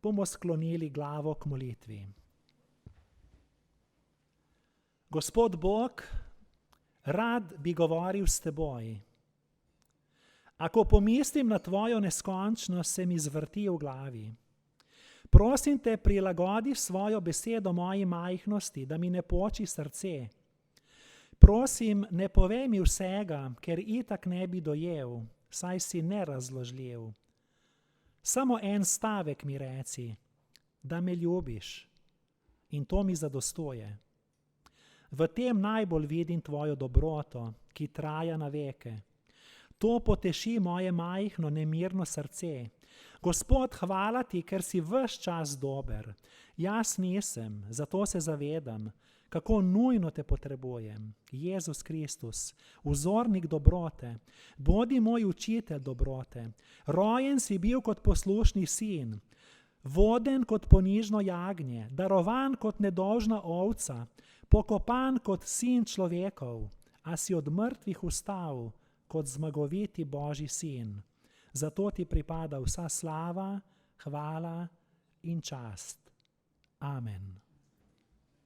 bomo sklonili glavo k molitvi. Gospod Bog, rad bi govoril s teboj. Ako pomislim na tvojo neskončnost, se mi zvrti v glavi. Prosim te, prilagodi svojo besedo moji majhnosti, da mi ne poči srce. Prosim, ne povej mi vsega, ker itak ne bi dojel, saj si nerazložljiv. Samo en stavek mi reci, da me ljubiš, in to mi zadostuje. V tem najbolj vidim tvojo dobroto, ki traja na veke. To poteši moje majhno, nemirno srce. Gospod, hvala ti, ker si ves čas dober. Jaz nisem, zato se zavedam, kako nujno te potrebujem. Jezus Kristus, vzornik dobrote, bodi moj učitelj dobrote. Rojen si bil kot poslušni sin, voden kot ponižno jagnje, darovan kot nedolžna ovca, pokopan kot sin človekov, a si od mrtvih vstal kot zmagoviti Božji sin. Zato ti pripada vsa slava, hvala in čast. Amen.